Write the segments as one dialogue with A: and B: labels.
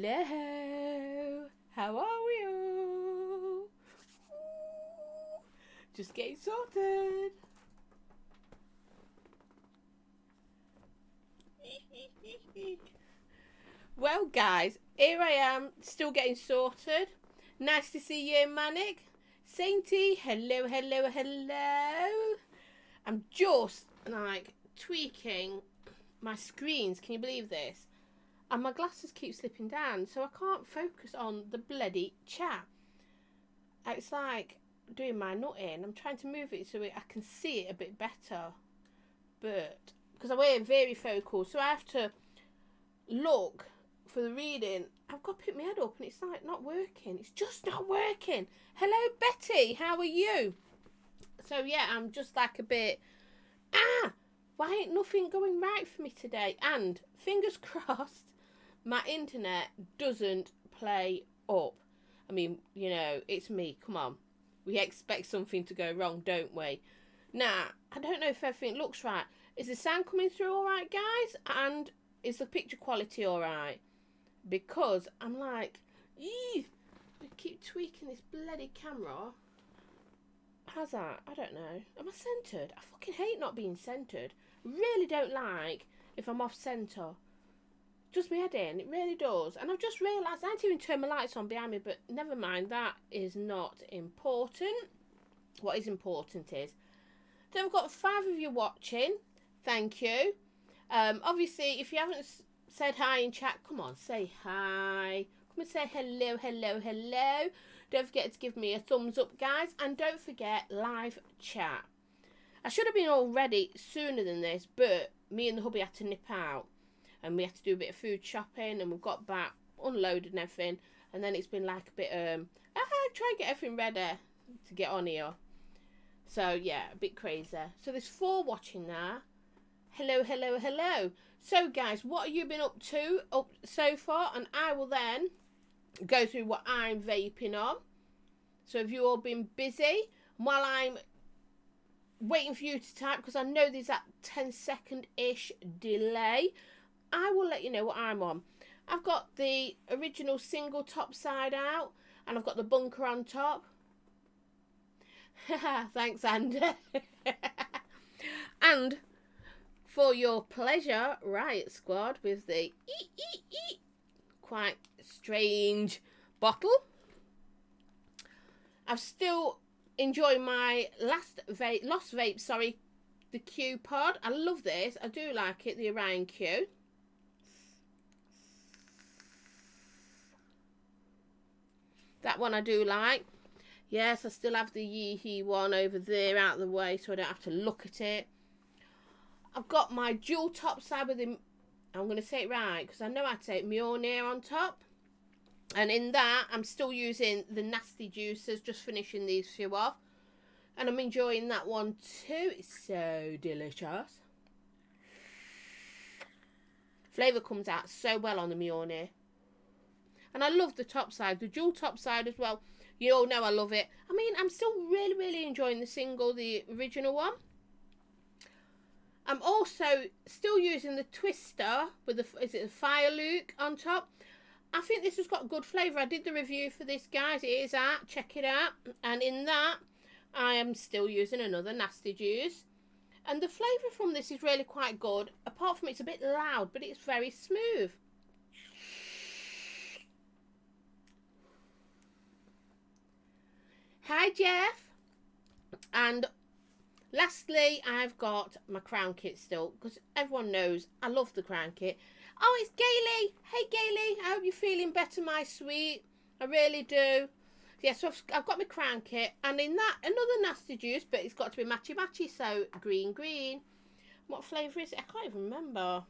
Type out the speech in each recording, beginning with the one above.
A: Hello, how are you? Just getting sorted. Well, guys, here I am, still getting sorted. Nice to see you, Manic. Sainty, hello, hello, hello. I'm just like tweaking my screens. Can you believe this? And my glasses keep slipping down, so I can't focus on the bloody chat. It's like doing my nutting. I'm trying to move it so I can see it a bit better, but because I wear varifocal, so I have to look for the reading. I've got to pick my head up and it's like not working. It's just not working. Hello, Betty, how are you? So yeah, I'm just like a bit, why ain't nothing going right for me today? And fingers crossed my internet doesn't play up. I mean, you know, it's me, come on. We expect something to go wrong, don't we? Now, I don't know if everything looks right. Is the sound coming through all right, guys? And is the picture quality all right? Because I'm like, I keep tweaking this bloody camera. How's that? I don't know. Am I centered? I fucking hate not being centered. Really don't like if I'm off center. Does my head in. It really does. And I've just realised I didn't even turn my lights on behind me, but never mind. That is not important. What is important is that I've got 5 of you watching. Thank you. Obviously, if you haven't said hi in chat, come on, say hi. Come and say hello, hello, hello. Don't forget to give me a thumbs up, guys. And don't forget live chat. I should have been all ready sooner than this, but me and the hubby had to nip out. And we had to do a bit of food shopping. And we got back, unloaded and everything. And then it's been like a bit, try and get everything ready to get on here. So, yeah, a bit crazy. So, there's 4 watching now. Hello, hello, hello. So, guys, what have you been up to so far? And I will then go through what I'm vaping on. So, have you all been busy? While I'm waiting for you to type, because I know there's that 10-second-ish delay, I will let you know what I'm on. I've got the original single top side out, and I've got the bunker on top. Thanks, Andy. And for your pleasure, Riot Squad with the quite strange bottle. I've still enjoyed my lost vape, sorry, the Q pod. I love this. I do like it, the Orion Q. That one I do like. Yes, I still have the Yeehee one over there out of the way so I don't have to look at it. I've got my dual top side with the, I'm going to say it right because I know how to say it, Mjolnir on top. And in that, I'm still using the Nasty Juices, just finishing these few off. And I'm enjoying that one too. It's so delicious. Flavour comes out so well on the Mjolnir. And I love the top side, the dual top side as well. You all know I love it. I mean, I'm still really, really enjoying the single, the original one. I'm also still using the Twister with the, is it a Fire Luke on top? I think this has got good flavour. I did the review for this, guys. It is out. Check it out. And in that, I am still using another Nasty Juice. And the flavour from this is really quite good. Apart from it's a bit loud, but it's very smooth. Hi, Jeff. And lastly, I've got my Crown Kit still, because everyone knows I love the Crown Kit. Oh, it's Gailey. Hey, Gailey. I hope you're feeling better, my sweet. I really do. Yeah, so I've got my Crown Kit. And in that, another Nasty Juice, but it's got to be matchy-matchy, so green, green. What flavour is it? I can't even remember.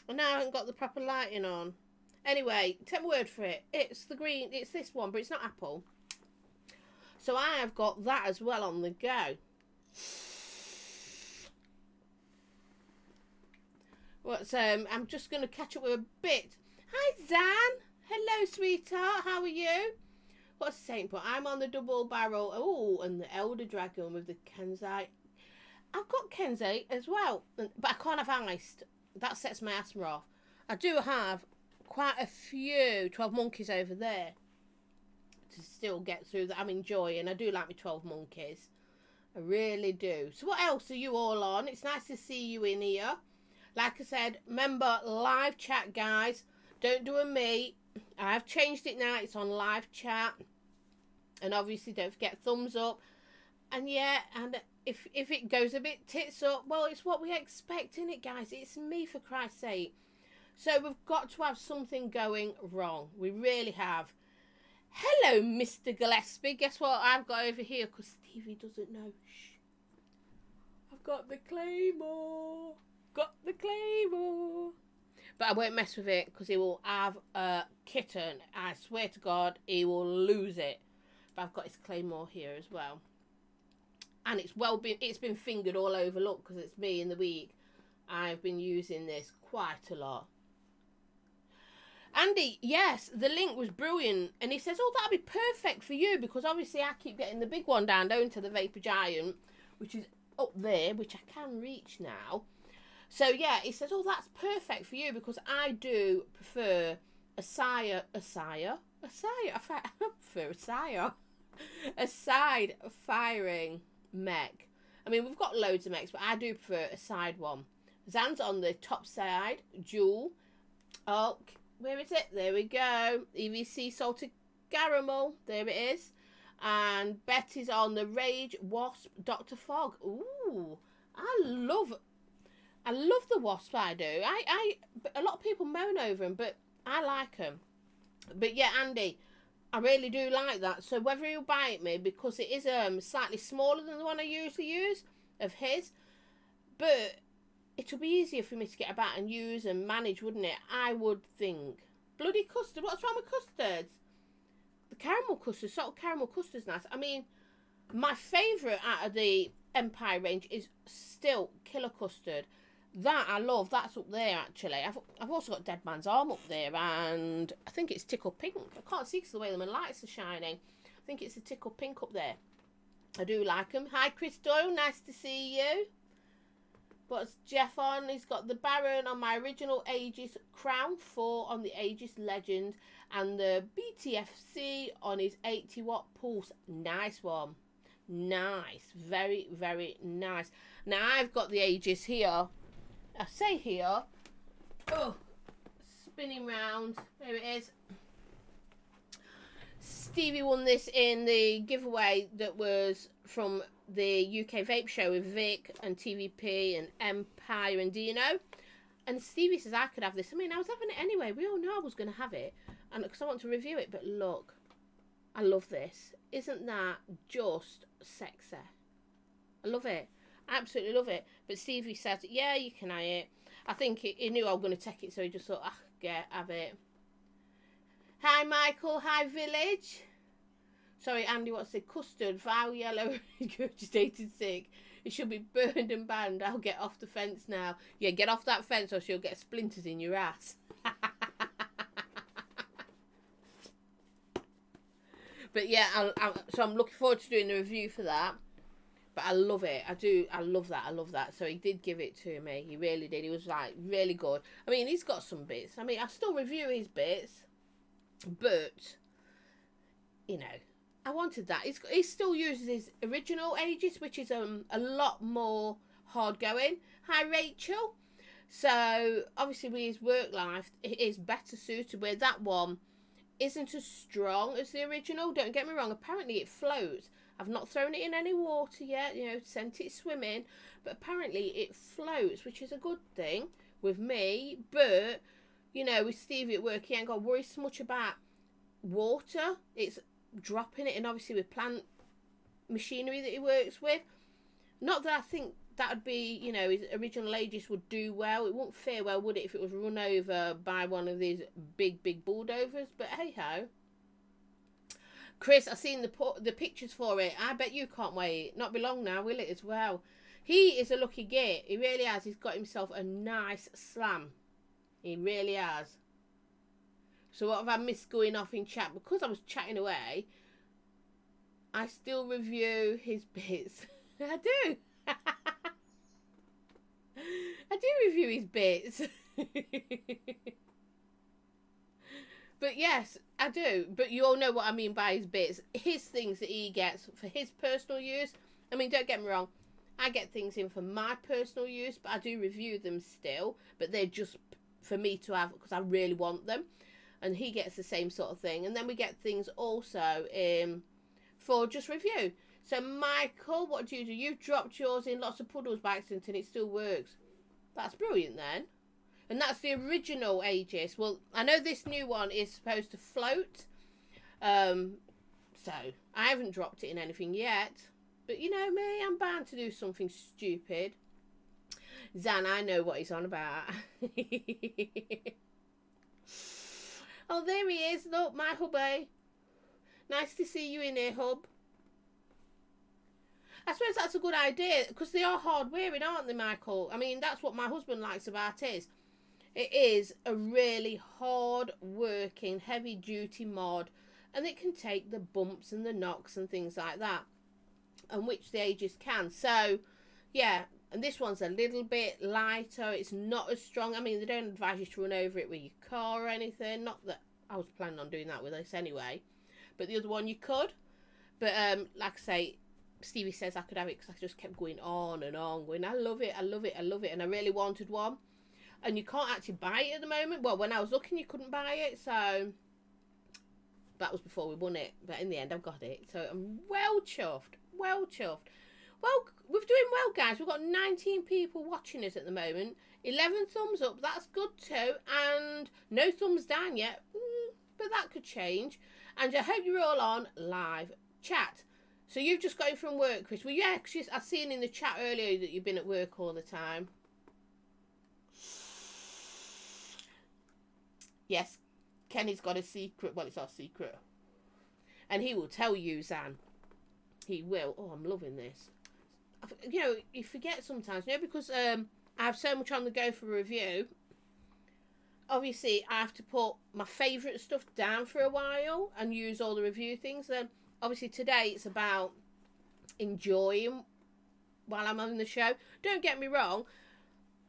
A: And now I haven't got the proper lighting on. Anyway, take my word for it. It's the green. It's this one, but it's not apple. So I have got that as well on the go. What's I'm just going to catch up with a bit. Hi, Zan. Hello, sweetheart. How are you? What's the saying? But I'm on the double barrel. Oh, and the Elder Dragon with the Kenzai. I've got Kenzai as well, but I can't have iced. That sets my asthma off. I do have quite a few 12 monkeys over there to still get through that I'm enjoying. I do like my 12 monkeys. I really do. So what else are you all on? It's nice to see you in here. Like I said, remember, live chat, guys. Don't do a meet. I've changed it now. It's on live chat. And obviously, don't forget thumbs up. And yeah, and if it goes a bit tits up, well, it's what we expect, innit, guys? It's me, for Christ's sake. So we've got to have something going wrong. We really have. Hello, Mr. Gillespie. Guess what I've got over here? Because Stevie doesn't know. Shh. I've got the Claymore. Got the Claymore. But I won't mess with it because he will have a kitten. I swear to God, he will lose it. But I've got his Claymore here as well. And it's been fingered all over. Look, because it's me in the week. I've been using this quite a lot. Andy, yes, the link was brilliant. And he says, oh, that'll be perfect for you. Because obviously I keep getting the big one down, don't I? The Vapor Giant, which is up there, which I can reach now. So, yeah, he says, oh, that's perfect for you. Because I do prefer a side firing mech. I mean, we've got loads of mechs, but I do prefer a side one. Zan's on the top side. Jules. Oh, where is it? There we go. EVC Salted Caramel. There it is. And Betty's on the Rage Wasp Dr. Fog. Ooh, I love the wasp. I do. A lot of people moan over them, but I like them. But yeah, Andy, I really do like that. So whether you buy it me, because it is slightly smaller than the one I usually use of his, but it'll be easier for me to get about and use and manage, wouldn't it? I would think. Bloody custard. What's wrong with custards? The caramel custard, salt caramel custard's nice. I mean, my favourite out of the Empire range is still Killer Custard. That I love. That's up there, actually. I've also got Dead Man's Arm up there, and I think it's Tickle Pink. I can't see because the way the lights are shining. I think it's a Tickle Pink up there. I do like them. Hi, Chris Doyle. Nice to see you. What's Jeff on? He's got the Baron on my original Aegis Crown 4 on the Aegis Legend, and the BTFC on his 80-watt Pulse. Nice one. Nice. Very, very nice. Now, I've got the Aegis here. I say here. Oh, spinning round. There it is. Stevie won this in the giveaway that was from the UK Vape Show with Vic and TVP and Empire and Dino. And Stevie says I could have this. I mean, I was having it anyway. We all know I was going to have it. And because I want to review it. But look, I love this. Isn't that just sexy? I love it. I absolutely love it. But Stevie says, yeah, you can have it. I think he knew I was going to take it, so he just thought, ah, yeah, have it. Hi, Michael. Hi, Village. Sorry, Andy, what's the custard? Vile yellow, regurgitated sick. It should be burned and banned. I'll get off the fence now. Yeah, get off that fence or she'll get splinters in your ass. But yeah, so I'm looking forward to doing the review for that. But I love it. I love that. I love that. So he did give it to me. He really did. He was like really good. I mean, he's got some bits. I mean, I still review his bits. But, you know, I wanted that. He still uses his original Aegis, which is a lot more hard going. Hi, Rachel. So, obviously, with his work life, it is better suited, where that one isn't as strong as the original. Don't get me wrong. Apparently, it floats. I've not thrown it in any water yet, you know, sent it swimming. But apparently, it floats, which is a good thing with me. But, you know, with Stevie at work, he ain't got to worry so much about water. It's dropping it, and obviously with plant machinery that he works with. Not that I think that would be, you know, his original Aegis would do well. It wouldn't fare well, would it, if it was run over by one of these big bulldozers? But hey ho. Chris, I've seen the pictures for it. I bet you can't wait. Not be long now, will it, as well? He is a lucky git. He really has. He's got himself a nice slam. He really has. So what have I missed going off in chat? Because I was chatting away, I still review his bits. I do. I do review his bits. But yes, I do. But you all know what I mean by his bits. His things that he gets for his personal use. I mean, don't get me wrong. I get things in for my personal use, but I do review them still. But they're just for me to have because I really want them. And he gets the same sort of thing. And then we get things also for just review. So, Michael, what do? You've dropped yours in lots of puddles by accident and it still works. That's brilliant then. And that's the original Aegis. Well, I know this new one is supposed to float. So, I haven't dropped it in anything yet. But you know me, I'm bound to do something stupid. Zan, I know what he's on about. Oh, there he is. Look, my hubby. Nice to see you in here, hub. I suppose that's a good idea, because they are hard wearing, aren't they, Michael? I mean, that's what my husband likes about it. It is a really hard working, heavy duty mod, and it can take the bumps and the knocks and things like that, and which the Aegis can. So, yeah, and this one's a little bit lighter. It's not as strong. I mean, they don't advise you to run over it with your car or anything. Not that I was planning on doing that with this anyway. But the other one you could. But like I say, Stevie says I could have it because I just kept going on and on, going, I love it, I love it, I love it. And I really wanted one. And you can't actually buy it at the moment. Well, when I was looking, you couldn't buy it. So that was before we won it. But in the end, I've got it. So I'm well chuffed. Well chuffed. Well, we're doing well, guys. We've got 19 people watching us at the moment. 11 thumbs up. That's good too. And no thumbs down yet. But that could change. And I hope you're all on live chat. So you've just got in from work, Chris. Well, yeah, because I've seen in the chat earlier that you've been at work all the time. Yes, Kenny's got a secret. Well, it's our secret. And he will tell you, Zan. He will. Oh, I'm loving this. You know, you forget sometimes, you know, because I have so much on the go for review. Obviously, I have to put my favourite stuff down for a while and use all the review things. Then, obviously, today it's about enjoying while I'm on the show. Don't get me wrong.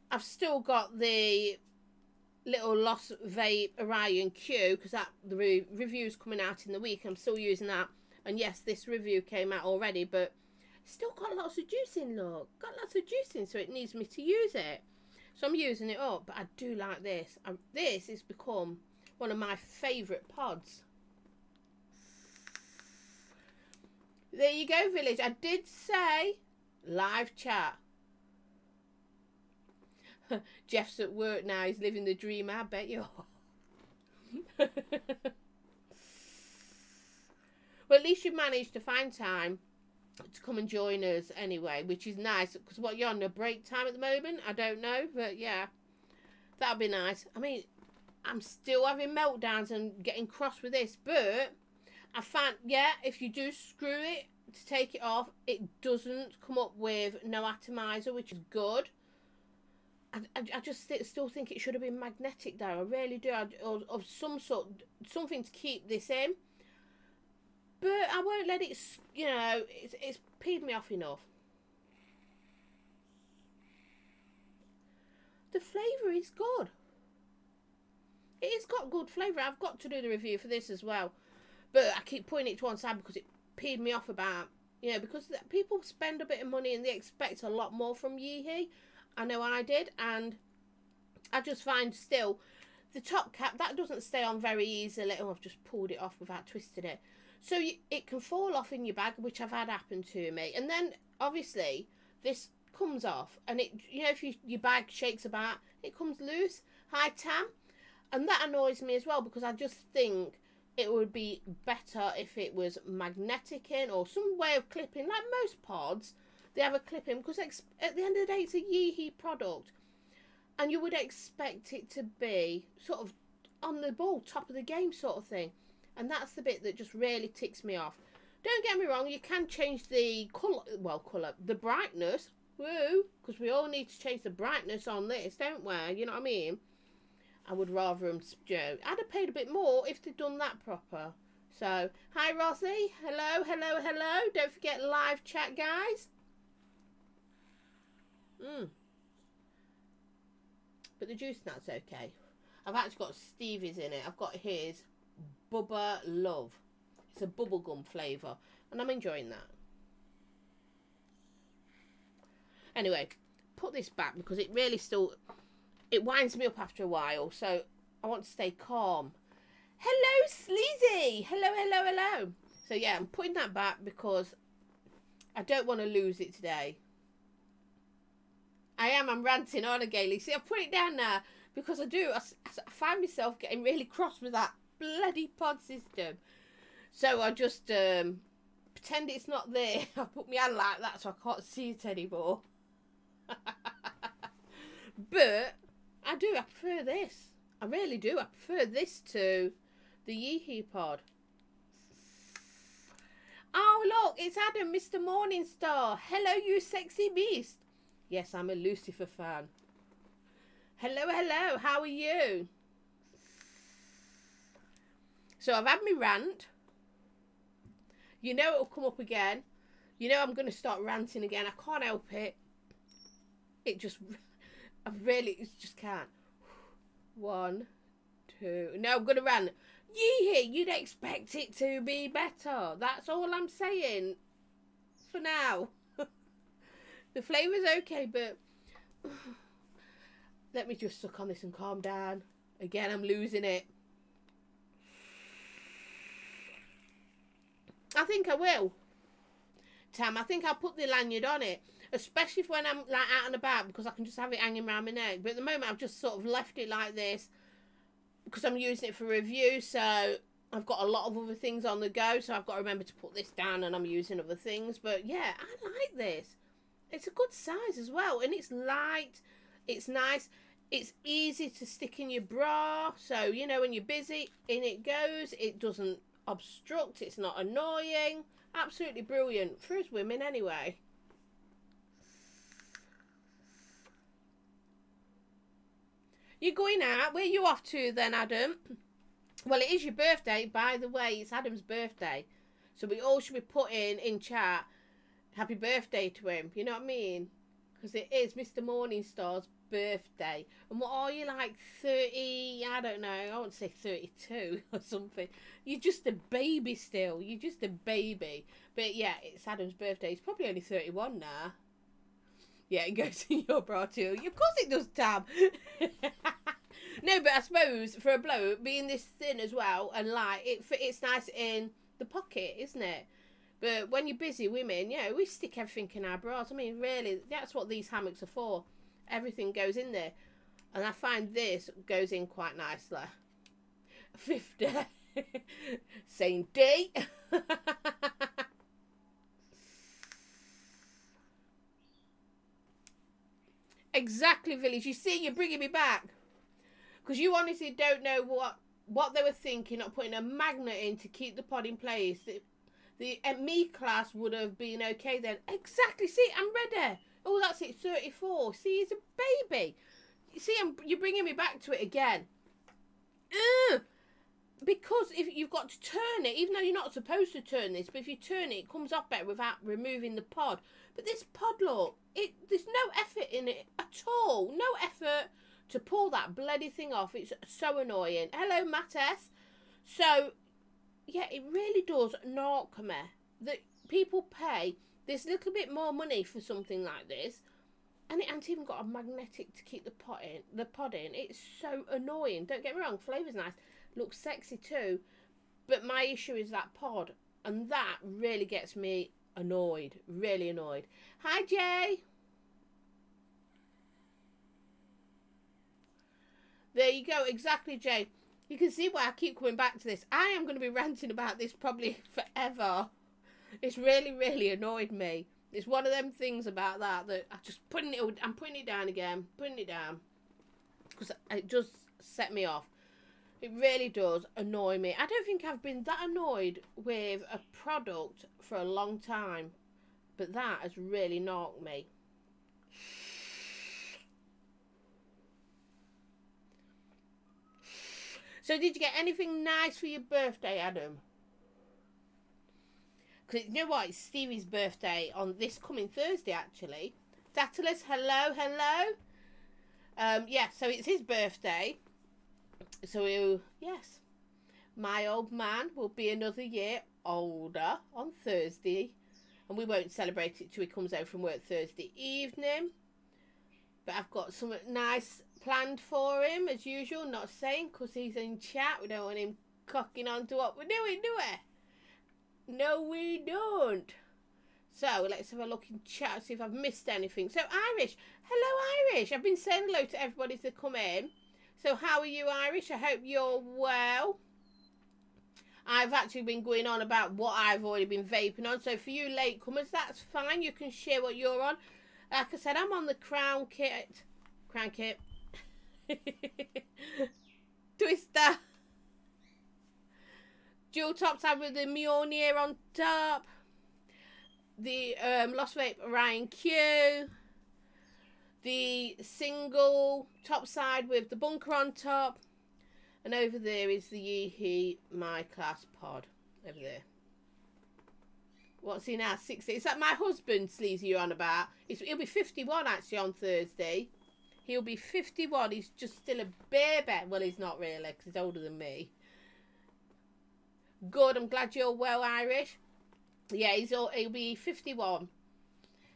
A: I've still got the little Lost Vape Orion Q because the review's coming out in the week. I'm still using that. And yes, this review came out already, but still got lots of juice in, look. Got lots of juice in, so it needs me to use it. So I'm using it up, but I do like this. This has become one of my favourite pods. There you go, Village. I did say live chat. Jeff's at work now. He's living the dream. I bet you are. Well, at least you managed to find time to come and join us anyway, which is nice, because what, you're on a break time at the moment? I don't know, but yeah, that'll be nice. I mean, I'm still having meltdowns and getting cross with this, but I found, yeah, if you do screw it to take it off, it doesn't come up with no atomizer, which is good. I just still think it should have been magnetic though. I really do. Or of some sort, something to keep this in. But I won't let it, you know, it's peed me off enough. The flavour is good. It has got good flavour. I've got to do the review for this as well. But I keep putting it to one side because it peed me off about, you know, because people spend a bit of money and they expect a lot more from Yeehee. I know I did. And I just find still, the top cap, that doesn't stay on very easily. Oh, I've just pulled it off without twisting it. So it can fall off in your bag, which I've had happen to me. And then, obviously, this comes off. And, it, you know, if your bag shakes about, it comes loose. Hi, Tam. And that annoys me as well, because I just think it would be better if it was magnetic in or some way of clipping. Like most pods, they have a clip in. Because at the end of the day, it's a Yeehee product. And you would expect it to be sort of on the ball, top of the game sort of thing. And that's the bit that just really ticks me off. Don't get me wrong, you can change the the brightness. Woo! Because we all need to change the brightness on this, don't we? You know what I mean? I would rather them, you know, I'd have paid a bit more if they'd done that proper. So, hi Rossi. Hello, hello, hello. Don't forget live chat, guys. But the juice, that's okay. I've actually got Stevie's in it. I've got his. Bubba Love. It's a bubblegum flavour, and I'm enjoying that. Anyway, put this back because it really still, it winds me up after a while, so I want to stay calm. Hello, Sleazy. Hello, hello, hello. So yeah, I'm putting that back because I don't want to lose it today. I'm ranting on again. See, I put it down now because I find myself getting really cross with that bloody pod system. So I just pretend it's not there. I put my hand like that so I can't see it anymore. But I prefer this. I really do. I prefer this to the Yee pod. Oh look, it's Adam, Mr. Morningstar. Hello, you sexy beast. Yes, I'm a Lucifer fan. Hello, hello. How are you? So I've had my rant. You know it'll come up again. You know I'm going to start ranting again. I can't help it. It just, I really just can't. 1, 2. No, I'm going to rant. Yee, you'd expect it to be better. That's all I'm saying. For now. The flavour's okay, but let me just suck on this and calm down. Again, I'm losing it. I think I will. Tam, I think I'll put the lanyard on it. Especially if when I'm like out and about, because I can just have it hanging around my neck. But at the moment I've just sort of left it like this because I'm using it for review, so I've got a lot of other things on the go, so I've got to remember to put this down and I'm using other things. But yeah, I like this. It's a good size as well, and it's light, it's nice, it's easy to stick in your bra, so you know when you're busy, in it goes, it doesn't obstruct, it's not annoying. Absolutely brilliant for us women anyway. You're going out? Where are you off to then, Adam? Well, it is your birthday, by the way. It's Adam's birthday, so we all should be putting in chat happy birthday to him. You know what I mean? Because it is Mr. Morningstar's birthday. And what are you, like 30? I don't know. I won't say 32 or something. You're just a baby still. You're just a baby. But yeah, it's Adam's birthday. He's probably only 31 now. Yeah, it goes in your bra too. Of course it does, Tab. No, but I suppose for a bloke, being this thin as well and light, it's nice in the pocket, isn't it? But when you're busy, women, you know, we stick everything in our bras. I mean, really, that's what these hammocks are for. Everything goes in there. And I find this goes in quite nicely. 50. Same day. Exactly, Village. You see, you're bringing me back. Because you honestly don't know what they were thinking, not putting a magnet in to keep the pod in place. The me class would have been okay then. Exactly. See, I'm ready. Oh, that's it. 34. See, he's a baby. You see, you're bringing me back to it again. Because if you've got to turn it, even though you're not supposed to turn this, but if you turn it, it comes off better without removing the pod. But this pod, look, there's no effort in it at all. No effort to pull that bloody thing off. It's so annoying. Hello, Matt S. So, yeah, it really does knock me that people pay this little bit more money for something like this, and it hasn't even got a magnetic to keep the pod in. It's so annoying. Don't get me wrong, flavour's nice, looks sexy too, but my issue is that pod, and that really gets me annoyed. Really annoyed. Hi, Jay. There you go. Exactly, Jay. You can see why I keep coming back to this. I am going to be ranting about this probably forever. It's really, really annoyed me. It's one of them things about that I'm just putting it down again, putting it down, because it just set me off. It really does annoy me. I don't think I've been that annoyed with a product for a long time, but that has really knocked me. So did you get anything nice for your birthday, Adam? Because you know what? It's Stevie's birthday on this coming Thursday, actually. Datalus, hello, hello. Yeah, so it's his birthday. So, yes. My old man will be another year older on Thursday, and we won't celebrate it till he comes home from work Thursday evening. But I've got something nice planned for him, as usual. Not saying, because he's in chat. We don't want him cocking on to what we're doing, do we? No, we don't. So, let's have a look in chat, see if I've missed anything. So, Irish. Hello, Irish. I've been saying hello to everybody to come in. So, how are you, Irish? I hope you're well. I've actually been going on about what I've already been vaping on. So, for you latecomers, that's fine. You can share what you're on. Like I said, I'm on the Crown Kit. Crown Kit. Twister. Dual top tab with the Mjolnir on top. The Lost Vape Orion Q. The single top side with the bunker on top. And over there is the Yeehee My Class pod. Over there. What's he now? 60. Is that my husband, Sleazy, you're on about? He'll be 51 actually on Thursday. He'll be 51. He's just still a baby. Well, he's not really, because he's older than me. Good. I'm glad you're well, Irish. Yeah, he'll be 51.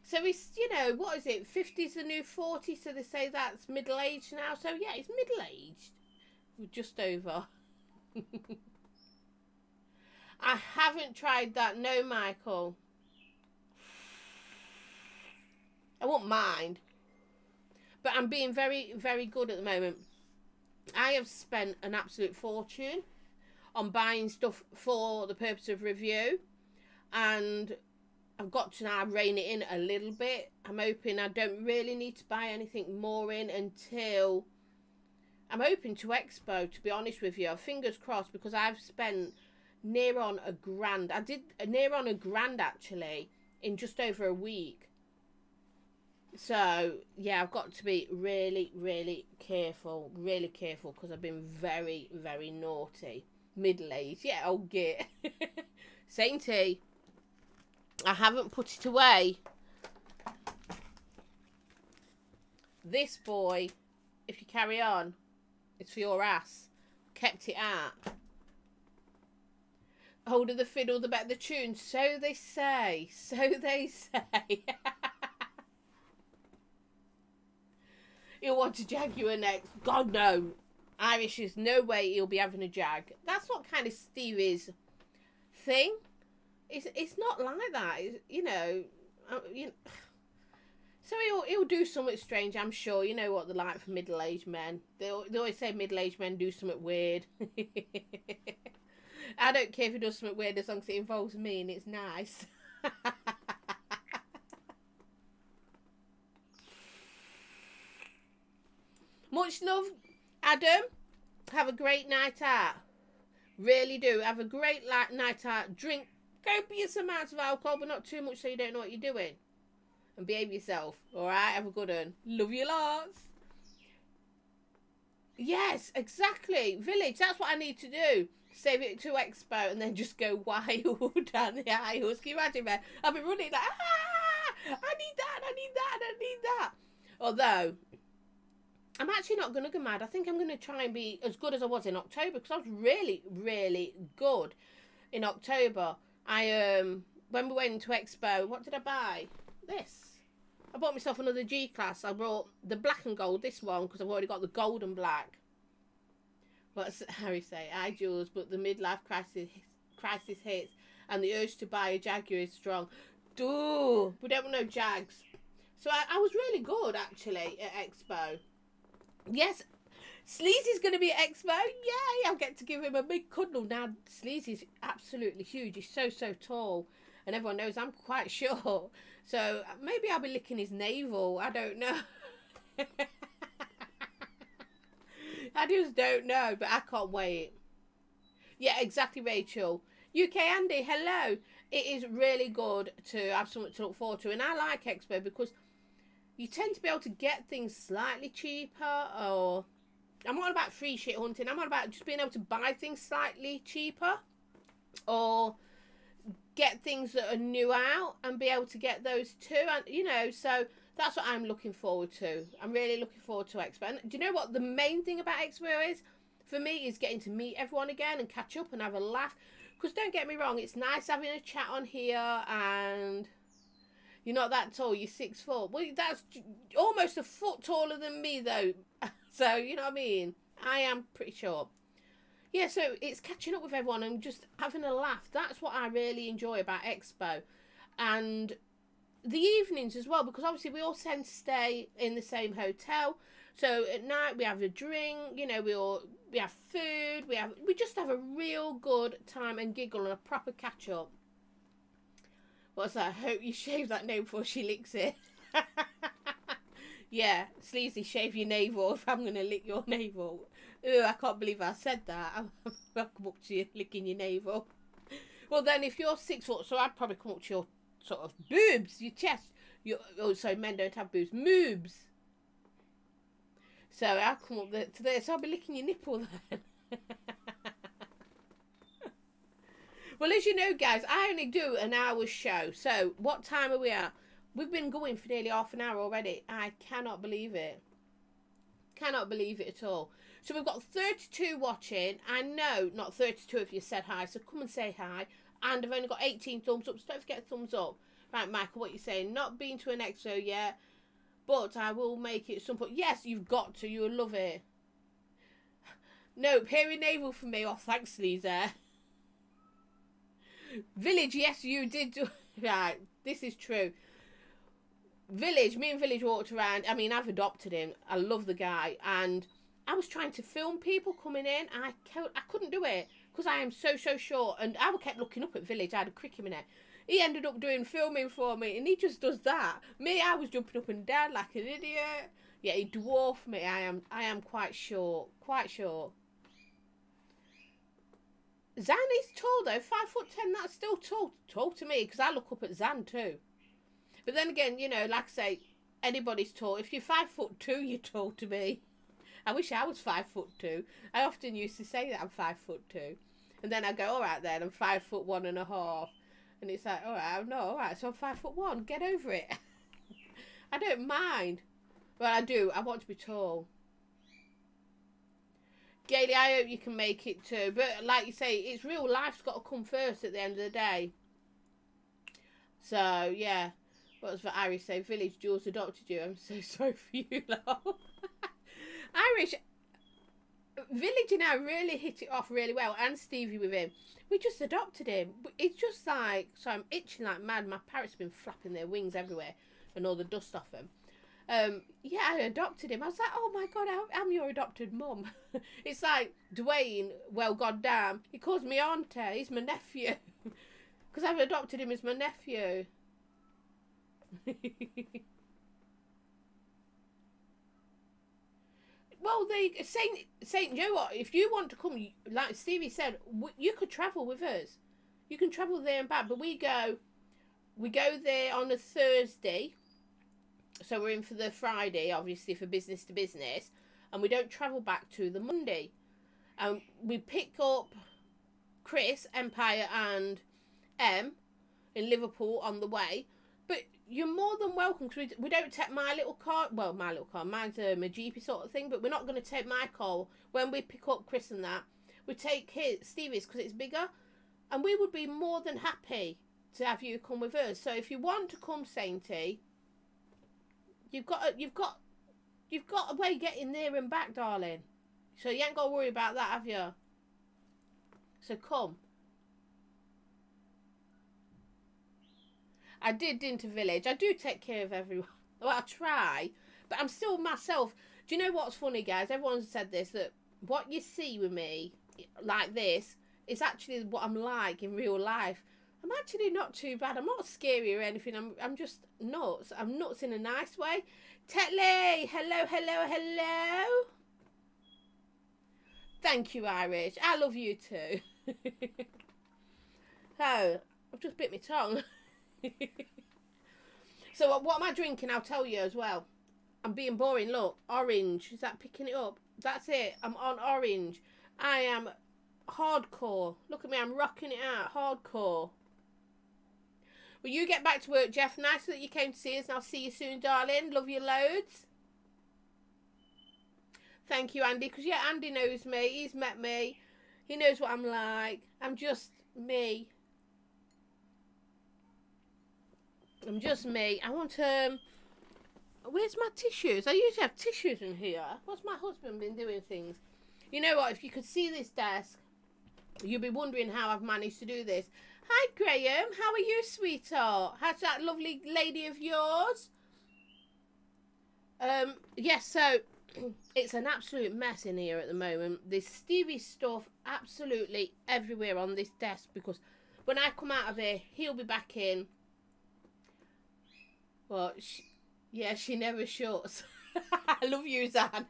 A: So he's, you know, what is it? 50's the new 40, so they say that's middle-aged now. So yeah, he's middle-aged. We're just over. I haven't tried that. No, Michael. I won't mind. But I'm being very, very good at the moment. I have spent an absolute fortune on buying stuff for the purpose of review. And I've got to now rein it in a little bit. I'm hoping I don't really need to buy anything more in until... I'm hoping to Expo, to be honest with you. Fingers crossed, because I've spent near on £1,000. I did near on £1,000 actually in just over a week. So yeah, I've got to be really, really careful, because I've been very, very naughty. Middle-aged, yeah, old git. Sainty, I haven't put it away. This boy, if you carry on, it's for your ass. Kept it out. Older the fiddle, the better the tune. So they say. So they say. He'll want to jag you next. God, no. Irish is no way he'll be having a jag. That's not kind of Stevie's thing. It's not like that. It's, you know. So he'll do something strange, I'm sure. You know what they're like for middle-aged men. They always say middle-aged men do something weird. I don't care if he does something weird as long as it involves me and it's nice. Much love, Adam. Have a great night out. Really do. Have a great night out. Drink copious amounts of alcohol, but not too much so you don't know what you're doing. And behave yourself. Alright, have a good one. Love you lots. Yes, exactly. Village, that's what I need to do. Save it to Expo and then just go wild down the aisles. Can you imagine, man? I'll be running like, I need that, I need that, I need that. Although, I'm actually not going to go mad. I think I'm going to try and be as good as I was in October, because I was really, really good in October. When we went to Expo, what did I buy? This. I bought myself another G-Class. I brought the black and gold, this one, because I've already got the gold and black. What's Harry say? Hi, Jules, but the midlife crisis hits and the urge to buy a Jaguar is strong. Duh, we don't want no Jags. So I was really good, actually, at Expo. Yes, Sleazy's going to be at Expo. Yay, I'll get to give him a big cuddle. Now, Sleazy's absolutely huge. He's so, so tall. And everyone knows I'm quite short. So maybe I'll be licking his navel. I don't know. I just don't know, but I can't wait. Yeah, exactly, Rachel. UK Andy, hello. It is really good to have something to look forward to. And I like Expo because you tend to be able to get things slightly cheaper. Or I'm not about free shit hunting. I'm not about just being able to buy things slightly cheaper. Or get things that are new out and be able to get those too. And, you know, so that's what I'm looking forward to. I'm really looking forward to Expo. And do you know what the main thing about Expo is? for me is getting to meet everyone again and catch up and have a laugh. Because don't get me wrong, it's nice having a chat on here, and you're not that tall, you're 6 foot. Well, that's almost a foot taller than me though. So, you know what I mean? I am pretty short. Yeah, so it's catching up with everyone and just having a laugh. That's what I really enjoy about Expo. And the evenings as well, because obviously we all tend to stay in the same hotel. So at night we have a drink, you know, we have food, we just have a real good time and giggle and a proper catch up. What's that? I hope you shave that nail before she licks it. Yeah, sleazy, shave your navel if I'm gonna lick your navel. Ugh, I can't believe I said that. I'll come up to you licking your navel. Well then, if you're 6 foot, so I'd probably come up to your sort of boobs, your chest. Oh, sorry, men don't have boobs. Moobs. So I'll come up to there, so I'll be licking your nipple then. Well, as you know, guys, I only do an hour's show. So what time are we at? We've been going for nearly half an hour already. I cannot believe it. Cannot believe it at all. So we've got 32 watching. I know not 32 if you said hi, so come and say hi. And I've only got 18 thumbs up, so don't forget thumbs up. Right, Michael, what you saying? Not been to an expo yet, but I will make it at some point. Yes, you've got to. You'll love it. Nope, hairy navel for me. Oh, thanks, Lisa. Village, yes, you did do. Right, this is true. Village, me and Village walked around. I mean, I've adopted him. I love the guy. And I was trying to film people coming in. I couldn't do it because I am so short. And I kept looking up at Village. I had a crick in my neck. He ended up doing filming for me. And he just does that. Me, I was jumping up and down like an idiot. Yeah, he dwarfed me. I am quite short. Quite short. Zan is tall though. 5'10". That's still tall to me because I look up at Zan too. But then again, you know, like I say, anybody's tall. If you're 5'2", you're tall to me. I wish I was 5'2". I often used to say that I'm 5'2", and then I go, all right, then I'm 5'1.5", and it's like, all right, no, all right, so I'm 5'1". Get over it. I don't mind, but I do. I want to be tall. Gailey, I hope you can make it too. But like you say, it's real life's got to come first at the end of the day. So yeah. What was for Irish say? Village, Jules adopted you. I'm so sorry for you, love. Irish, Village and I really hit it off really well, and Stevie with him. We just adopted him. It's just like, so I'm itching like mad. My parrots have been flapping their wings everywhere and all the dust off them. Yeah, I adopted him. I was like, oh my God, I'm your adopted mum. It's like Dwayne, well, goddamn, he calls me auntie. He's my nephew. Because I've adopted him as my nephew. Well, they saying, you know what, if you want to come, like Stevie said, you could travel with us. You can travel there and back, but we go there on a Thursday, so we're in for the Friday, obviously, for business to business, and we don't travel back to the Monday. We pick up Chris, Empire, and M in Liverpool on the way. But you're more than welcome, because we don't take my little car. Well, my little car, mine's a Jeepy sort of thing, but we're not going to take my car. When we pick up Chris and that, we take Stevie's because it's bigger, and we would be more than happy to have you come with us. So if you want to come, Sainty, you've got a way getting there and back, darling. So you ain't got to worry about that, have you? So come. I did into Village. I do take care of everyone. Well, I try, but I'm still myself. Do you know what's funny, guys? Everyone's said this, that what you see with me like this is actually what I'm like in real life. I'm actually not too bad. I'm not scary or anything. I'm just nuts. I'm nuts in a nice way. Tetley, hello, hello, hello. Thank you, Irish. I love you too. Oh, I've just bit my tongue. So what am I drinking? I'll tell you as well. I'm being boring. Look, orange. Is that picking it up? That's it. I'm on orange. I am hardcore. Look at me. I'm rocking it out. Hardcore. Will you get back to work, Jeff? Nice that you came to see us, and I'll see you soon, darling. Love you loads. Thank you, Andy, because yeah, Andy knows me. He's met me. He knows what I'm like. I'm just me. I'm just me. I want where's my tissues? I usually have tissues in here. What's my husband been doing things? You know what? If you could see this desk, you'll be wondering how I've managed to do this. Hi, Graham. How are you, sweetheart? How's that lovely lady of yours? Yes, so it's an absolute mess in here at the moment. There's Stevie stuff absolutely everywhere on this desk because when I come out of here, he'll be back in. Well, yeah, she never shuts. I love you, Zan.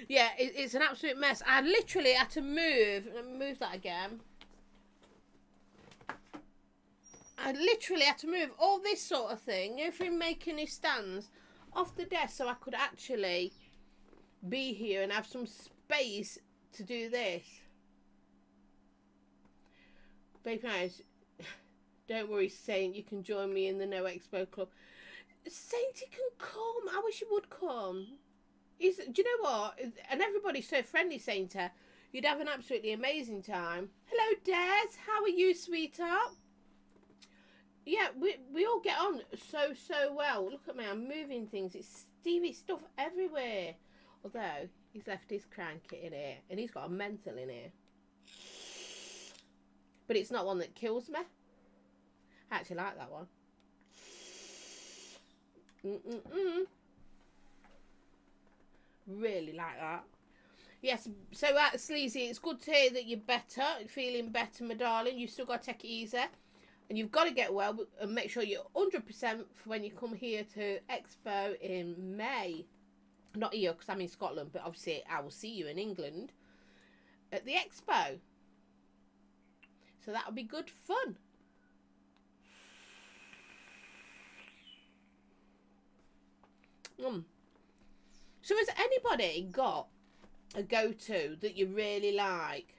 A: Yeah, it's an absolute mess. I literally had to move. Let me move that again. I literally had to move all this sort of thing, if you're making his stands, off the desk so I could actually be here and have some space to do this. Babe, nice. Don't worry, Saint. You can join me in the No Expo Club. Saint, he can come. I wish he would come. Do you know what? And everybody's so friendly, Sainter. You'd have an absolutely amazing time. Hello, Des. How are you, sweetheart? Yeah, we all get on so well. Look at me. I'm moving things. It's Stevie stuff everywhere. Although, he's left his cranky in here. And he's got a menthol in here. But it's not one that kills me. I actually like that one. Really like that. Yes, so Sleazy, it's good to hear that you're better, feeling better, my darling. You've still got to take it easy. And you've got to get well and make sure you're 100% for when you come here to Expo in May. Not here because I'm in Scotland, but obviously I will see you in England at the Expo. So that'll be good fun. So has anybody got a go-to that you really like?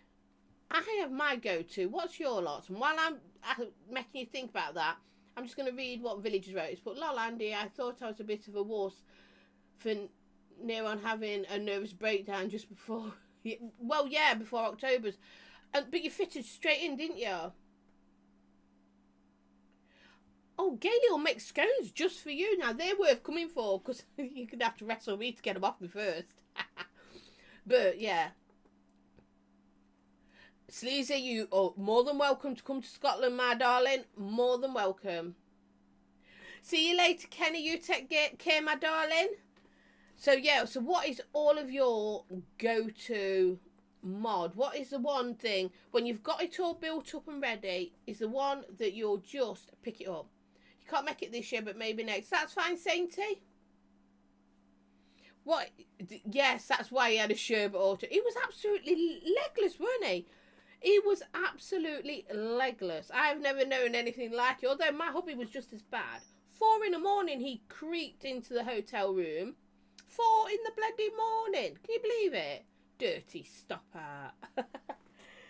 A: I have my go-to. What's your lot? And while I'm making you think about that, I'm just going to read what Villagers wrote. It's put, lol, Andy, I thought I was a bit of a wuss for near on having a nervous breakdown just before... Well, yeah, before October's. But you fitted straight in, didn't you? Oh, Gailey will make scones just for you. Now, they're worth coming for because you're going to have to wrestle me to get them off me first. But, yeah. Sleazy, you are more than welcome to come to Scotland, my darling. More than welcome. See you later, Kenny. You take care, my darling. So, yeah. So, what is all of your go-to mod? What is the one thing, when you've got it all built up and ready, is the one that you'll just pick it up? You can't make it this year, but maybe next. That's fine, Sainty. What? Yes, that's why he had a sherbet auto. He was absolutely legless, wasn't he? He was absolutely legless. I've never known anything like it, although my hubby was just as bad. 4 in the morning, he creeped into the hotel room. 4 in the bloody morning. Can you believe it? Dirty stopper.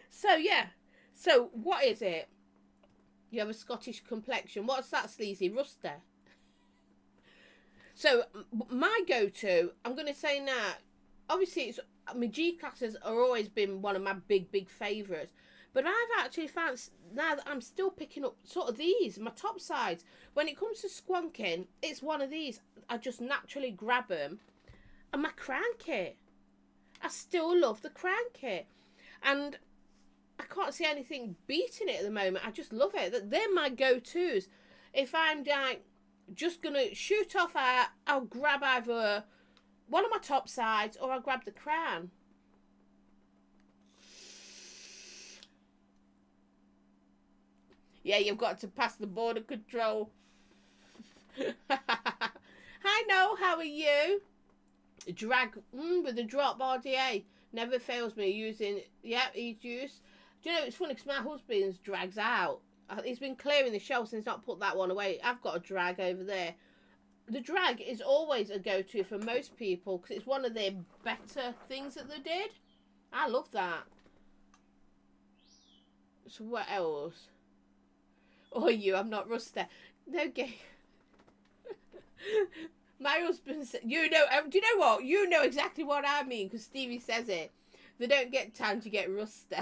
A: So, yeah. So, what is it? You have a Scottish complexion. What's that, Sleazy? Rusty. So, my go-to, I'm going to say now, obviously, it's, my G-classes are always been one of my big favourites. But I've actually found, now that I'm still picking up sort of these, my top sides. When it comes to squonking, it's one of these. I just naturally grab them. And my cranky. I still love the cranky. And I can't see anything beating it at the moment. I just love it. They're my go-tos. If I'm like just going to shoot off out, I'll grab either one of my top sides or I'll grab the crown. Yeah, you've got to pass the border control. Hi, Noel. How are you? Drag with the drop RDA. Never fails me using, yeah, e-juice. Do you know, it's funny because my husband's drags out. He's been clearing the shelves and he's not put that one away. I've got a drag over there. The drag is always a go-to for most people because it's one of their better things that they did. I love that. So what else? Oh, I'm not rusty. No game. My husband said, you know, do you know what? You know exactly what I mean, because Stevie says it. They don't get time to get rusty.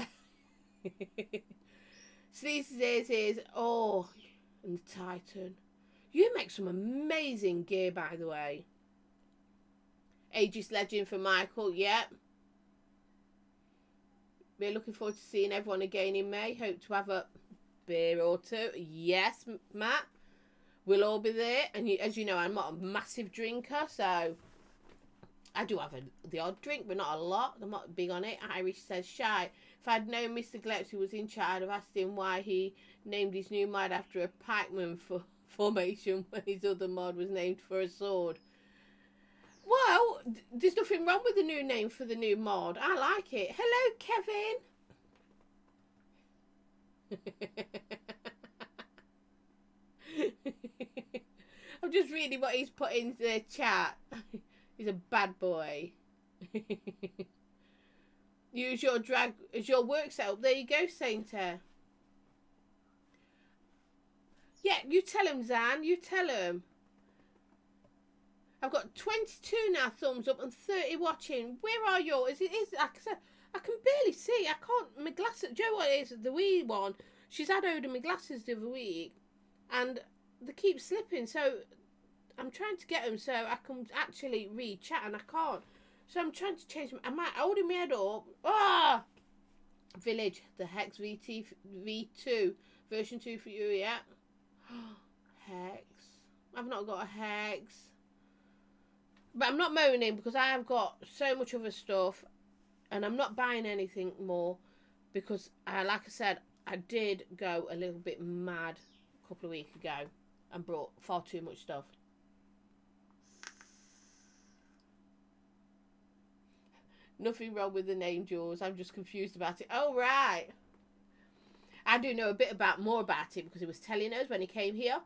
A: Stevie says is, oh, and the Titan. You make some amazing gear, by the way. Aegis Legend for Michael, yep. We're looking forward to seeing everyone again in May. Hope to have a beer or two. Yes, Matt. We'll all be there. And as you know, I'm not a massive drinker, so I do have the odd drink, but not a lot. I'm not big on it. Irish says, shy. If I'd known Mr. Gillespie was in charge, I'd asked him why he named his new mod after a pikeman formation when his other mod was named for a sword. Well, there's nothing wrong with the new name for the new mod. I like it. Hello, Kevin. I'm just reading what he's put in the chat. He's a bad boy. Use your drag as your work setup. There you go, Sainter. Yeah, you tell him, Zan. You tell him. I've got 22 now thumbs up and 30 watching. Where are yours? It is, like I said, I can barely see. I can't, my glasses, do you know what it is? The wee one, she's had over my glasses the other week and they keep slipping. So I'm trying to get them so I can actually read chat and I can't. So I'm trying to change, am I holding my head up? Ah! Village, the Hex V2, version 2 for you, yeah? Hex. I've not got a Hex. But I'm not moaning because I have got so much other stuff and I'm not buying anything more because, like I said, I did go a little bit mad a couple of weeks ago and brought far too much stuff. Nothing wrong with the name, Jules. I'm just confused about it. Oh, right. I do know a bit more about it because he was telling us when he came here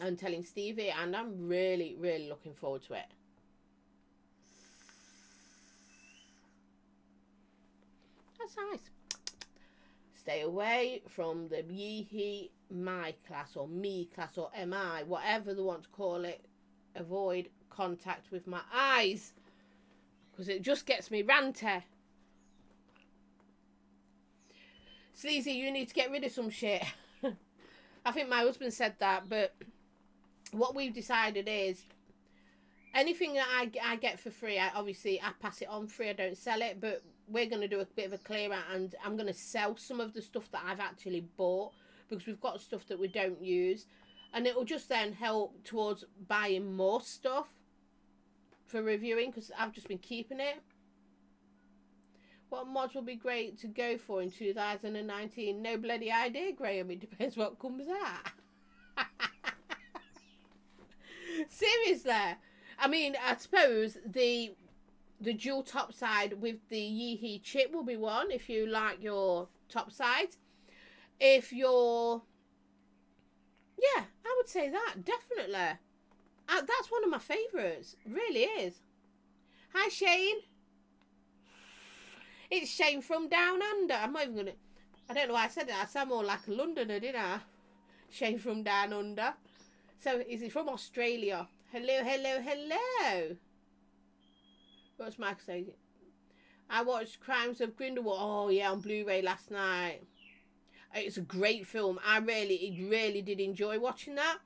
A: and telling Stevie, and I'm really, really looking forward to it. That's nice. Stay away from the Yeehee My class or me class or MI, whatever they want to call it. Avoid contact with my eyes because it just gets me ranty. Sleazy, you need to get rid of some shit. I think my husband said that, but what we've decided is anything that I get for free, I pass it on free. I don't sell it, but we're going to do a bit of a clear out and I'm going to sell some of the stuff that I've actually bought because we've got stuff that we don't use, and it will just then help towards buying more stuff for reviewing because I've just been keeping it. What mods will be great to go for in 2019? No bloody idea, Graham. It depends what comes out. Seriously. I mean, I suppose the dual top side with the Yeehee chip will be one if you like your top sides. If you're... Yeah, I would say that, definitely. That's one of my favourites. Really is. Hi, Shane. It's Shane from Down Under. I'm not even going to... I don't know why I said that. I sound more like a Londoner, didn't I? Shane from Down Under. So, is he from Australia? Hello, hello, hello. What's Mike saying? I watched Crimes of Grindelwald. Oh, yeah, on Blu-ray last night. It's a great film. I really did enjoy watching that.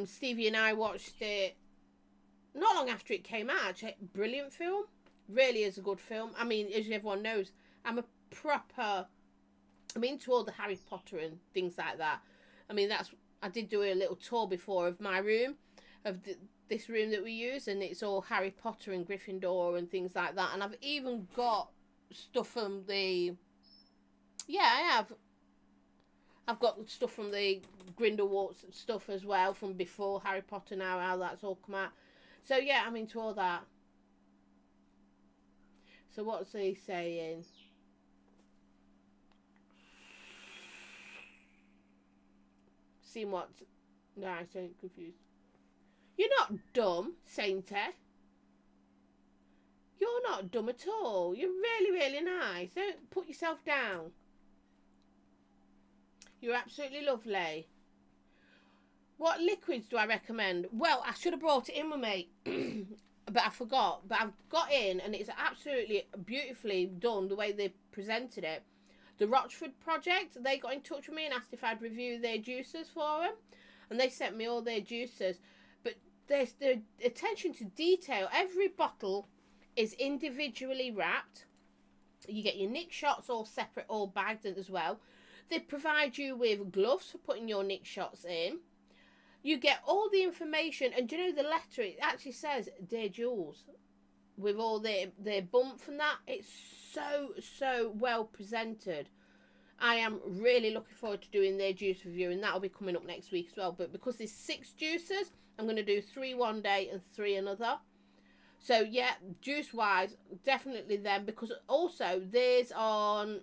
A: Stevie and I watched it not long after it came out. Actually, brilliant film. Really is a good film. I mean, as everyone knows, I'm into all the Harry Potter and things like that. I mean, I did do a little tour before of my room, of this room that we use, and it's all Harry Potter and Gryffindor and things like that. And I've even got stuff from the... Yeah, I have. I've got stuff from the Grindelwald stuff as well from before Harry Potter now, how that's all come out. So, yeah, I'm into all that. So what's he saying? Seen what? No, I'm so confused. You're not dumb, Sainter. You're not dumb at all. You're really, really nice. Don't put yourself down. You're absolutely lovely. What liquids do I recommend? Well, I should have brought it in with me, but I forgot. But I've got in, and it's absolutely beautifully done the way they presented it. The Rochford Project, they got in touch with me and asked if I'd review their juicers for them, and they sent me all their juicers. But there's the attention to detail. Every bottle is individually wrapped. You get your nick shots all separate, all bagged as well. They provide you with gloves for putting your nick shots in. You get all the information, and do you know the letter? It actually says "Dear Jules," with all their bump and that. It's so well presented. I am really looking forward to doing their juice review, and that'll be coming up next week as well. But because there's 6 juices, I'm going to do 3 one day and 3 another. So yeah, juice wise, definitely them. Because also there's on.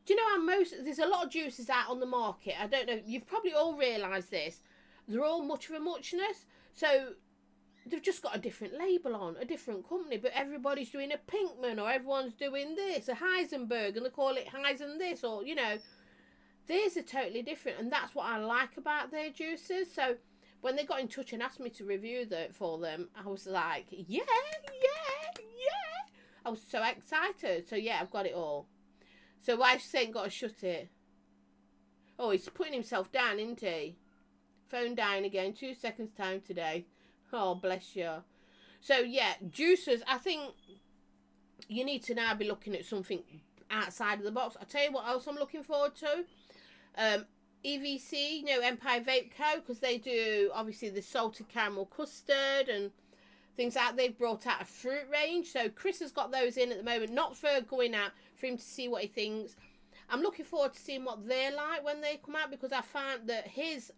A: Do you know how there's a lot of juices out on the market? I don't know, you've probably all realised this. They're all much of a muchness. So they've just got a different label on, a different company, but everybody's doing a Pinkman, or everyone's doing this, a Heisenberg, and they call it Heisen this, or, you know, theirs are totally different, and that's what I like about their juices. So when they got in touch and asked me to review for them, I was like, yeah. I was so excited. So yeah, I've got it all. So wife's ain't got to shut it. Oh, he's putting himself down, isn't he? Phone down again. 2 seconds time today. Oh, bless you. So, yeah, juicers. I think you need to now be looking at something outside of the box. I'll tell you what else I'm looking forward to. EVC, you know, Empire Vape Co. Because they do, obviously, the salted caramel custard and things like that. They've brought out a fruit range. So, Chris has got those in at the moment. Not for going out, for him to see what he thinks. I'm looking forward to seeing what they're like when they come out, because I found that his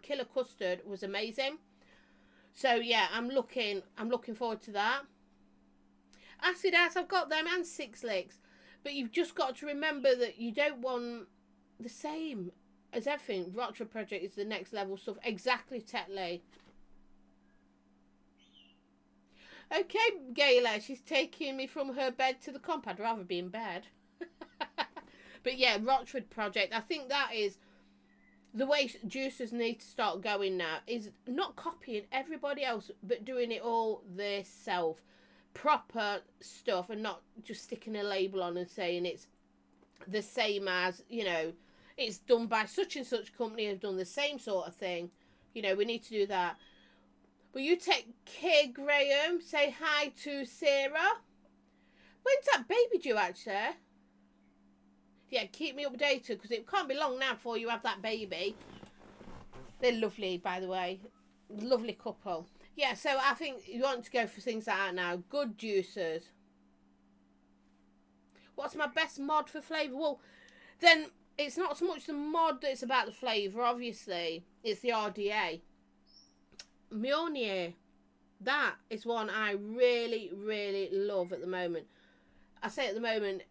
A: killer custard was amazing. So yeah, I'm looking forward to that. Acid House, I've got them, and 6 Licks, but you've just got to remember that you don't want the same as everything. Rochford Project is the next level stuff. Exactly, Tetley. Okay, Gayla, she's taking me from her bed to the comp. I'd rather be in bed. But yeah, Rochford Project, I think that is the way juicers need to start going now, is not copying everybody else, but doing it all themselves. Proper stuff, and not just sticking a label on and saying it's the same as, you know, it's done by such and such company, have done the same sort of thing. You know, we need to do that. Will you take care, Graham? Say hi to Sarah. When's that baby due, actually? Yeah, keep me updated, because it can't be long now before you have that baby. They're lovely, by the way. Lovely couple. Yeah, so I think you want to go for things like that now. Good juicers. What's my best mod for flavour? Well, then it's not so much the mod that's about the flavour, obviously. It's the RDA. Meunier. That is one I really love at the moment. I say at the moment,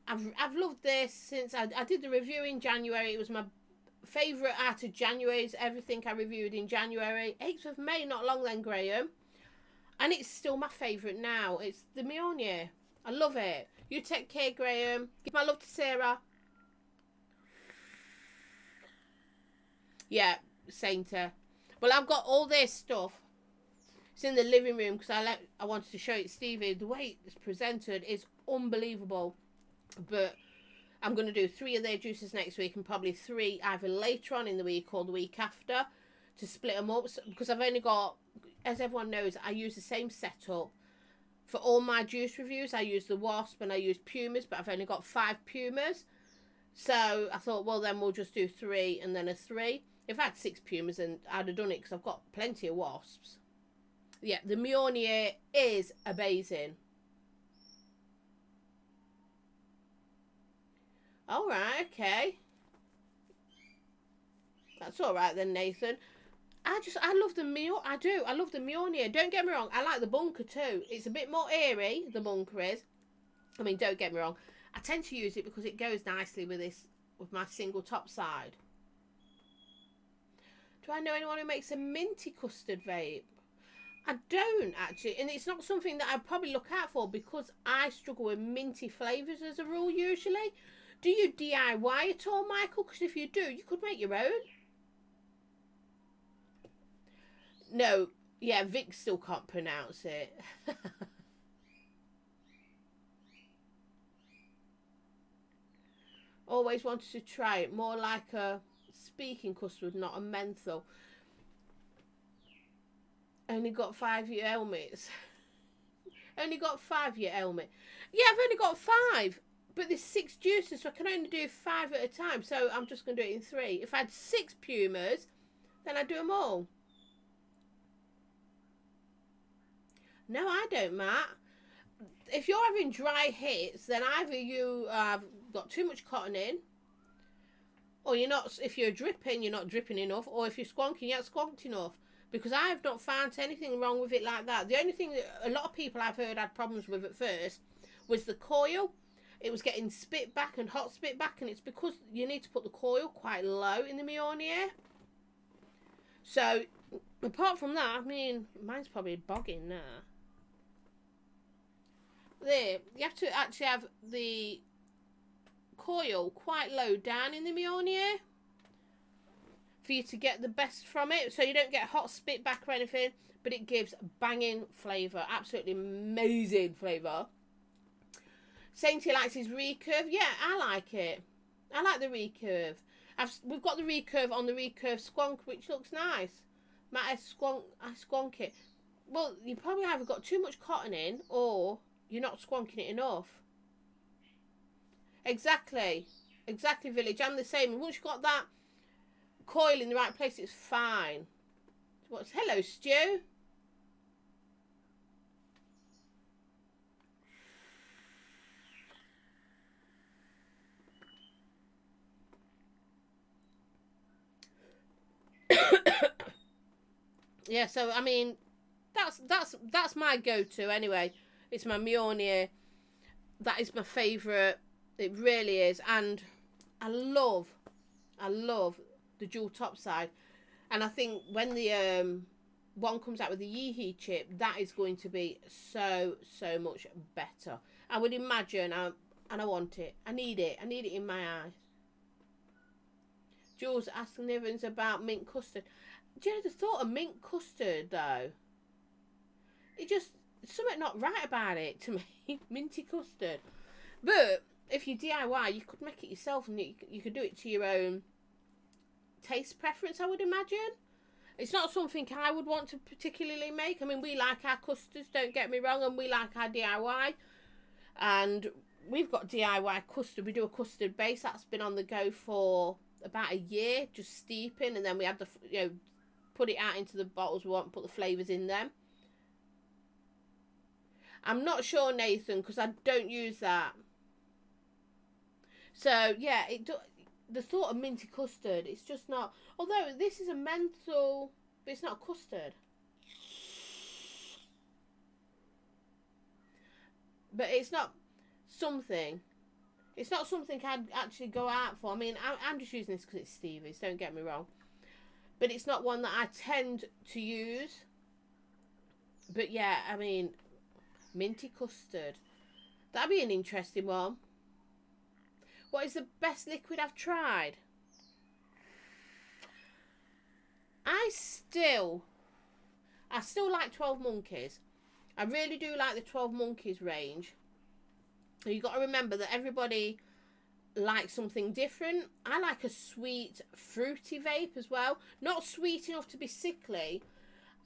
A: I've loved this since I did the review in January. It was my favourite out of January's. Everything I reviewed in January. 8th of May, not long then, Graham. And it's still my favourite now. It's the Meunier. I love it. You take care, Graham. Give my love to Sarah. Yeah, Sainter. Well, I've got all this stuff. It's in the living room because I wanted to show it to Stevie. The way it's presented is unbelievable. But I'm going to do 3 of their juices next week, and probably 3 either later on in the week or the week after, to split them up. Because I've only got, as everyone knows, I use the same setup for all my juice reviews. I use the Wasp and I use Pumas, but I've only got 5 Pumas. So I thought, well, then we'll just do 3 and then a 3. If I had 6 Pumas, then I'd have done it, because I've got plenty of Wasps. Yeah, the Meunier is amazing. Alright, okay. That's alright then, Nathan. I love the I love the Meunier. Don't get me wrong, I like the Bunker too. It's a bit more airy, the Bunker is. I mean, don't get me wrong. I tend to use it because it goes nicely with my single top side. Do I know anyone who makes a minty custard vape? I don't, actually. And it's not something that I'd probably look out for, because I struggle with minty flavours as a rule, usually. Do you DIY at all, Michael? Because if you do, you could make your own. No, yeah, Vic still can't pronounce it. Always wanted to try it. More like a speaking custard, not a menthol. Only got 5-year helmets. Only got 5-year helmet. Yeah, I've only got 5. But there's 6 juices, so I can only do 5 at a time. So I'm just going to do it in 3. If I had 6 Pumas, then I'd do them all. No, I don't, Matt. If you're having dry hits, then either you have got too much cotton in, or you're not. If you're dripping, you're not dripping enough, or if you're squonking, you're not squonked enough. Because I've not found anything wrong with it like that. The only thing that a lot of people I've heard had problems with at first was the coil. It was getting spit back and hot spit back, and it's because you need to put the coil quite low in the Meonier. So, apart from that, I mean, mine's probably bogging now. There, you have to actually have the coil quite low down in the Meonier for you to get the best from it, so you don't get hot spit back or anything, but it gives banging flavour, absolutely amazing flavour. Sainty likes his recurve. Yeah, I like it. I like the recurve. We've got the recurve on the recurve squonk, which looks nice. Matt, I squonk it. Well, you probably either got too much cotton in, or you're not squonking it enough. Exactly. Exactly, Village. I'm the same. And once you've got that coil in the right place, it's fine. Hello, Stu? Yeah, so I mean, that's my go-to anyway. It's my Meonier. That is my favourite. It really is, and I love the dual top side. And I think when the one comes out with the Yeehee chip, that is going to be so much better. I would imagine, and I want it. I need it. I need it in my eyes. Jules asking Nivens about mint custard. Do you know the thought of mint custard though? It just something not right about it to me. Minty custard. But if you DIY, you could make it yourself, and you could do it to your own taste preference, I would imagine. It's not something I would want to particularly make. I mean, we like our custards, don't get me wrong, and we like our DIY. And we've got DIY custard. We do a custard base that's been on the go for about a year, just steeping, and then we had the, put it out into the bottles we want, put the flavours in them. I'm not sure, Nathan, because I don't use that. So, yeah, the thought of minty custard, it's just not... Although, this is a menthol, but it's not custard. But it's not something... It's not something I'd actually go out for. I mean, I'm just using this because it's Stevie's, don't get me wrong. But it's not one that I tend to use. But, yeah, I mean... Minty custard. That'd be an interesting one. What is the best liquid I've tried? I still like 12 Monkeys. I really do like the 12 Monkeys range. You've got to remember that everybody likes something different. I like a sweet, fruity vape as well. Not sweet enough to be sickly.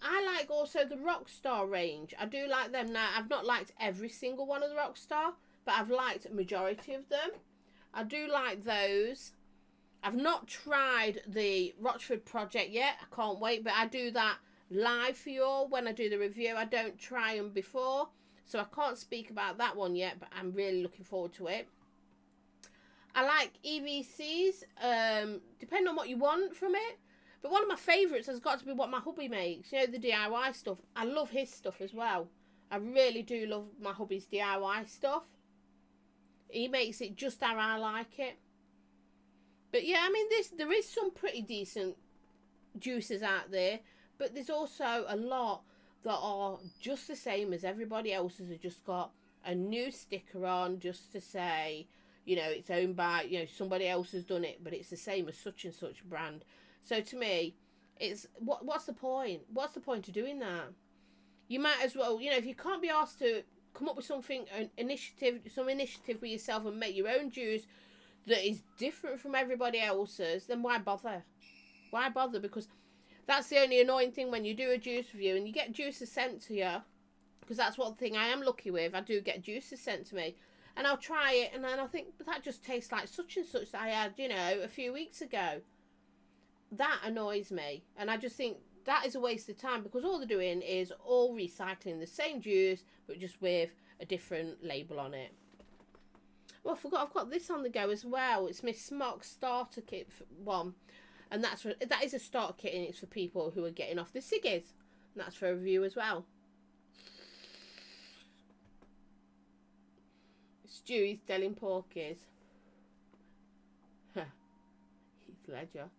A: I like also the Rockstar range. I do like them. Now, I've not liked every single one of the Rockstar, but I've liked a majority of them. I do like those. I've not tried the Rochford Project yet. I can't wait, but I do that live for you all when I do the review. I don't try them before, so I can't speak about that one yet, but I'm really looking forward to it. I like EVCs, depending on what you want from it. But one of my favourites has got to be what my hubby makes. You know, the DIY stuff. I love his stuff as well. I really do love my hubby's DIY stuff. He makes it just how I like it. But yeah, I mean, there is some pretty decent juices out there. But there's also a lot that are just the same as everybody else's. Have just got a new sticker on just to say, it's owned by, somebody else has done it. But it's the same as such and such brand. So to me, It's what's the point? What's the point of doing that? You might as well, you know, if you can't be asked to come up with something, some initiative with yourself and make your own juice that is different from everybody else's, then why bother? Why bother? Because that's the only annoying thing when you do a juice review and you get juices sent to you, because that's one thing I am lucky with. I do get juices sent to me, and I'll try it, and then I'll think, but that just tastes like such and such that I had, you know, a few weeks ago. That annoys me, and I just think that is a waste of time, because all they're doing is all recycling the same juice, but just with a different label on it. Well, I forgot I've got this on the go as well. It's my Smock starter kit one, and that is a starter kit, and it's for people who are getting off the ciggies, and that's for a review as well. Stewie's telling porkies. Heath Ledger.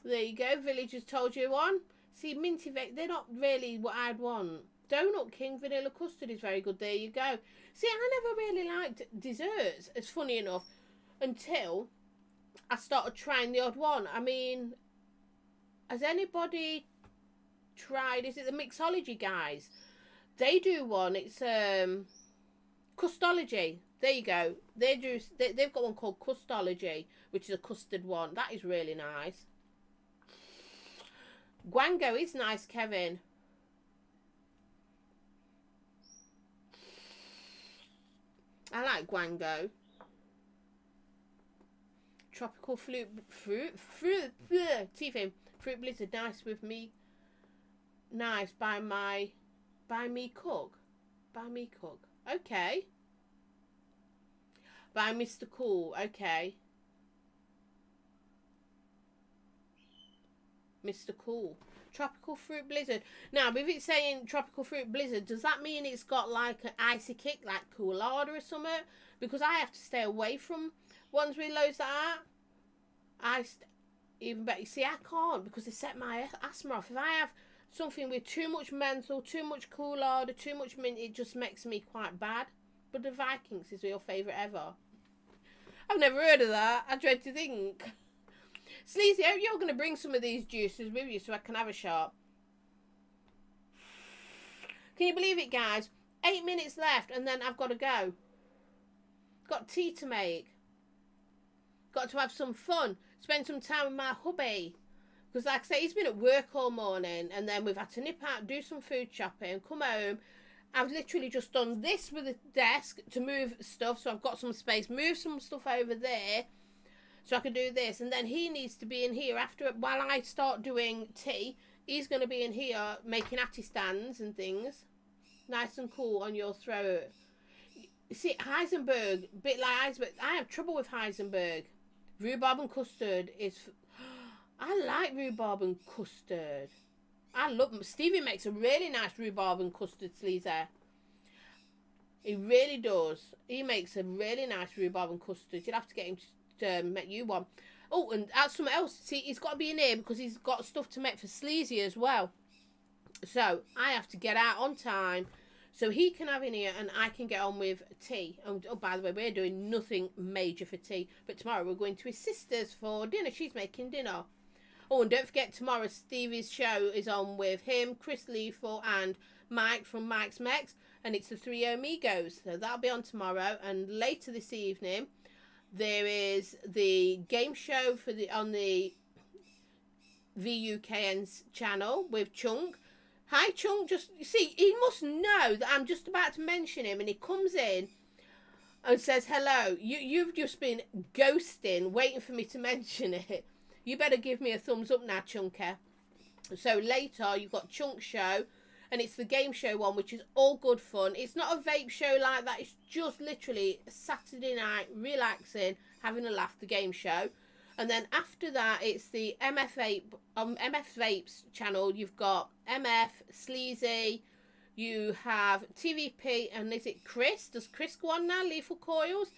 A: There you go. Villagers told you one. See, minty vape, they're not really what I'd want. Donut King vanilla custard is very good. There you go. See, I never really liked desserts, it's funny enough, until I started trying the odd one. I mean, has anybody tried, is it the Mixology guys? They do one. It's Custology. There you go. They've got one called Custology, which is a custard one. That is really nice. Guango is nice, Kevin. I like Guango. Tropical fruit teeth in. Fruit Blizzard, nice with me. Nice by me cook. By me cook. Okay. By Mr. Cool. Okay. Mr. Cool. Tropical Fruit Blizzard. Now, if it's saying Tropical Fruit Blizzard, does that mean it's got like an icy kick, like Coolada or something? Because I have to stay away from ones with loads of that. Even better. See, I can't, because they set my asthma off. If I have something with too much menthol, too much Coolada, too much mint, it just makes me quite bad. But the Vikings is your favourite ever. I've never heard of that. I dread to think. Sleazy, I hope you're going to bring some of these juices with you so I can have a shot. Can you believe it, guys? 8 minutes left and then I've got to go. Got tea to make. Got to have some fun. Spend some time with my hubby. Because like I say, he's been at work all morning, and then we've had to nip out, do some food shopping, come home. I've literally just done this with the desk to move stuff, so I've got some space. Move some stuff over there so I can do this. And then he needs to be in here after, while I start doing tea. He's going to be in here making atty stands and things. Nice and cool on your throat. See, Heisenberg, a bit like Heisenberg. I have trouble with Heisenberg. Rhubarb and custard is... I like rhubarb and custard. I love them. Stevie makes a really nice rhubarb and custard sleazer. He really does. He makes a really nice rhubarb and custard. You'll have to get him to make you one. Oh, and that's something else. See, he's got to be in here because he's got stuff to make for Sleazy as well. So I have to get out on time so he can have in here and I can get on with tea. And oh, by the way, we're doing nothing major for tea, but tomorrow we're going to his sister's for dinner. She's making dinner. Oh, and don't forget, tomorrow Stevie's show is on with him, Chris Lethal, and Mike from Mike's Mex, and it's the Three Amigos. So that'll be on tomorrow. And later this evening, there is the game show for on the VUKN's channel with Chunk. Hi, Chunk. Just, you see, he must know that I'm just about to mention him, and he comes in and says, hello. You've just been ghosting, waiting for me to mention it. You better give me a thumbs up now, Chunker. So later, you've got Chunk Show, and it's the game show one, which is all good fun. It's not a vape show like that. It's just literally a Saturday night, relaxing, having a laugh, the game show. And then after that, it's the MF Vapes channel. You've got MF, Sleazy, you have TVP, and is it Chris? Does Chris go on now? Lethal Coils?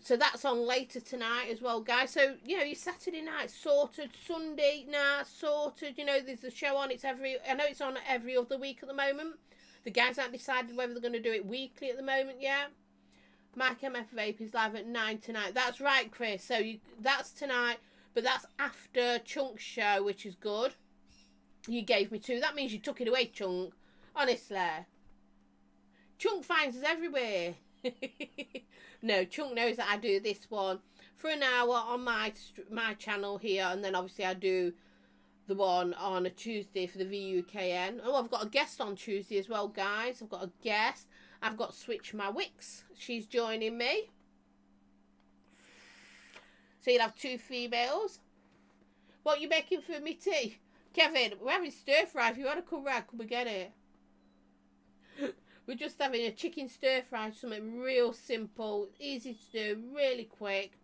A: So that's on later tonight as well, guys. So, you know, your Saturday night sorted, Sunday night sorted. You know, there's a show on. I know it's on every other week at the moment. The guys haven't decided whether they're going to do it weekly at the moment yet. Mike MF Vape is live at 9 tonight. That's right, Chris. So that's tonight, but that's after Chunk's show, which is good. You gave me 2. That means you took it away, Chunk. Honestly. Chunk finds us everywhere. No, Chunk knows that I do this one for an hour on my channel here, and then obviously I do the one on a Tuesday for the VUKN. Oh, I've got a guest on Tuesday as well, guys. I've got a guest. I've got Switch My Wicks. She's joining me. So you'll have 2 females. What are you making for me tea? Kevin, we're having stir fry. If you want to come round, come and get it. We're just having a chicken stir fry. Something real simple. Easy to do. Really quick.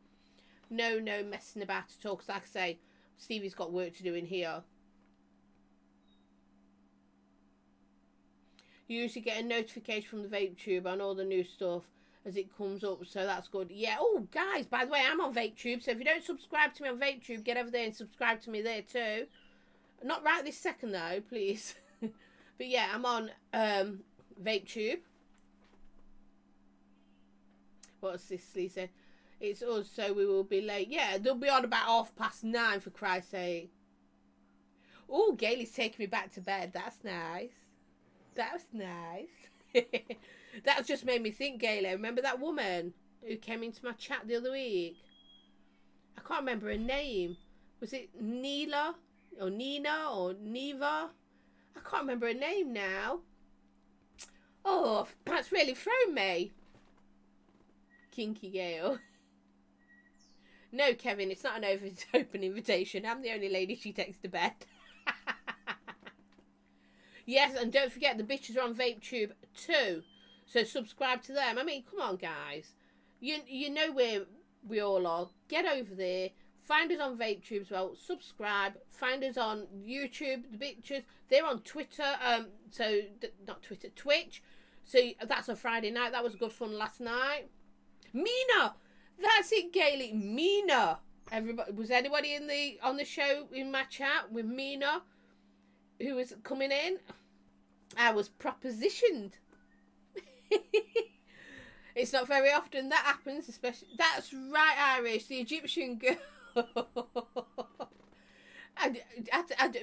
A: No messing about at all. Because like I say, Stevie's got work to do in here. You usually get a notification from the Vape Tube on all the new stuff as it comes up, so that's good. Yeah, oh guys, by the way, I'm on Vape Tube, so if you don't subscribe to me on Vape Tube, get over there and subscribe to me there too. Not right this second though, please. But yeah, I'm on Vape Tube. What's this, Lisa? It's us, so we will be late. Yeah, they'll be on about 9:30 for Christ's sake. Oh, Gailey's taking me back to bed. That's nice. That's nice. That's just made me think, Gayle. Remember that woman who came into my chat the other week? I can't remember her name. Was it Neela? Or Nina? Or Neva? I can't remember her name now. Oh, that's really thrown me. Kinky Gale. No, Kevin, it's not an open invitation. I'm the only lady she takes to bed. Yes, and don't forget the bitches are on Vape Tube too. So subscribe to them. I mean, come on, guys. You know where we all are. Get over there. Find us on Vape Tube as well. Subscribe. Find us on YouTube. The bitches. They're on Twitter. So not Twitter, Twitch. So that's on Friday night. That was good fun last night. Mina, that's it, Gailey. Mina. Everybody, was anybody on the show in my chat with Mina, who was coming in? I was propositioned. It's not very often that happens, especially. That's right, Irish, the Egyptian girl.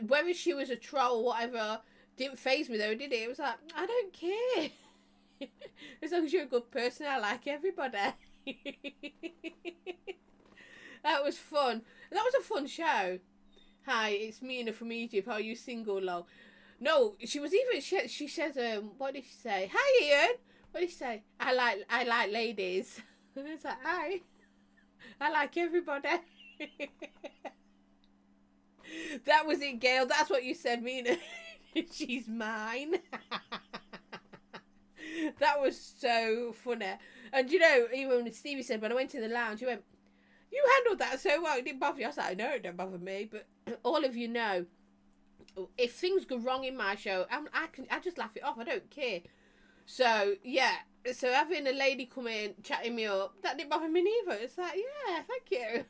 A: Whether she was a troll or whatever, didn't faze me though, did it? It was like, I don't care. As long as you're a good person, I like everybody. That was fun. That was a fun show. Hi, it's Mina from Egypt. Are you single, lol? No, she was even. She says, what did she say? Hi, Ian. What did she say? I like ladies. And it's like, hi. I like everybody. That was it, Gail. That's what you said, Mina. She's mine. That was so funny. And you know, even when Stevie said, when I went to the lounge, he went, you handled that so well, it didn't bother you. I was like, no, it don't bother me. But all of you know, if things go wrong in my show, I just laugh it off. I don't care. So, yeah. So having a lady come in, chatting me up, that didn't bother me neither. It's like, yeah, thank you.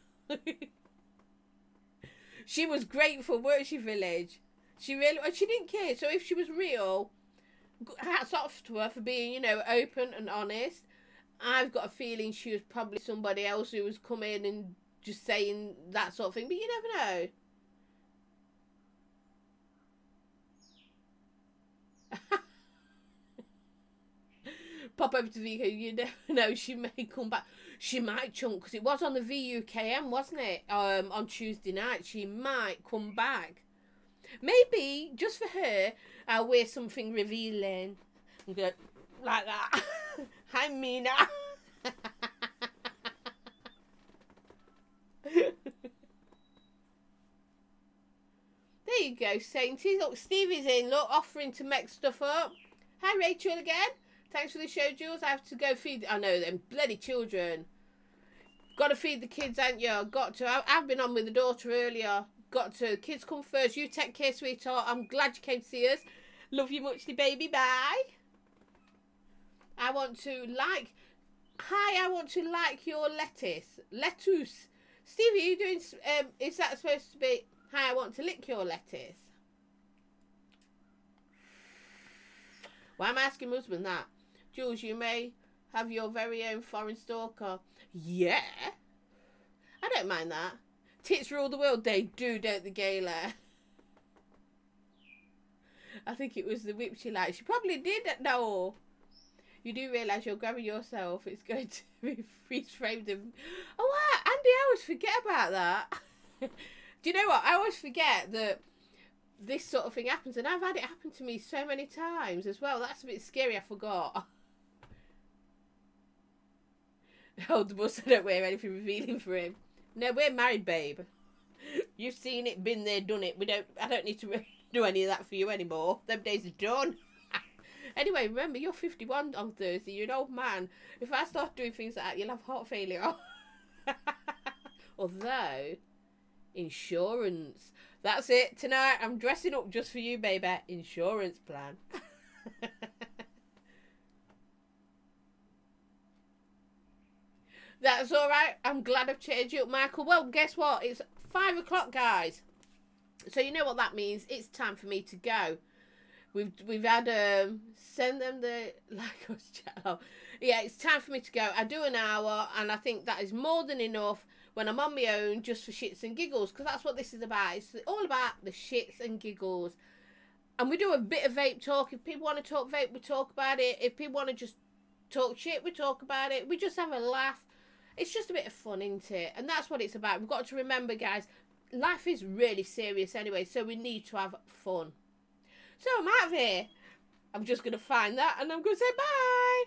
A: She was grateful, weren't she, Village? She really, she didn't care. So if she was real, hats off to her for being, you know, open and honest. I've got a feeling she was probably somebody else who was coming and just saying that sort of thing. But you never know. Pop over to Vico. You never know. She may come back. She might, Chunk, because it was on the VUKM, wasn't it? On Tuesday night. She might come back. Maybe, just for her, I'll wear something revealing. And go like that. Hi, Mina. There you go, Sainty. Look, Stevie's in. Look, offering to make stuff up. Hi, Rachel again. Thanks for the show, Jules. I have to go feed. I know them bloody children. Got to feed the kids, ain't you? Got to. I've been on with the daughter earlier. Got to. Kids come first. You take care, sweetheart. I'm glad you came to see us. Love you muchly, baby. Bye. I want to like. Hi, I want to like your lettuce. Lettuce. Stevie, are you doing? Is that supposed to be? Hi, I want to lick your lettuce. Why am I asking husband that? Jules, you may have your very own foreign stalker. Yeah. I don't mind that. Tits rule the world. They do, don't they, Gayla? I think it was the whip she liked. She probably did. No. You do realise you're grabbing yourself. It's going to be freeze-framed. And... Oh, wow. Andy, I always forget about that. Do you know what? I always forget that this sort of thing happens. And I've had it happen to me so many times as well. That's a bit scary. I forgot. Hold the bus. I don't wear anything revealing for him. No, we're married, babe. You've seen it, been there, done it. I don't need to do any of that for you anymore. Them days are done. Anyway, remember, you're 51 on Thursday. You're an old man. If I start doing things like that, you'll have heart failure. Although, insurance. That's it. Tonight, I'm dressing up just for you, baby. Insurance plan. That's all right. I'm glad I've changed you up, Michael. Well, guess what? It's 5 o'clock, guys. So you know what that means. It's time for me to go. We've had send them the like us chat. Yeah, it's time for me to go. I do an hour, and I think that is more than enough when I'm on my own, just for shits and giggles, because that's what this is about. It's all about the shits and giggles, and we do a bit of vape talk. If people want to talk vape, we talk about it. If people want to just talk shit, we talk about it. We just have a laugh. It's just a bit of fun, isn't it? And that's what it's about. We've got to remember, guys, life is really serious anyway, so we need to have fun. So I'm out of here. I'm just going to find that and I'm going to say bye.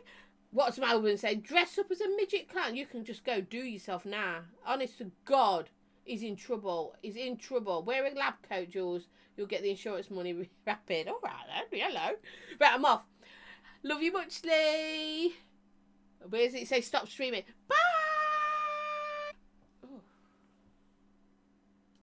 A: What's my husband say? Dress up as a midget clown. You can just go do yourself now. Honest to God, he's in trouble. He's in trouble. Wear a lab coat, Jules. You'll get the insurance money rapid. All right then. Hello. Right, I'm off. Love you muchly. Where does it say stop streaming? Bye.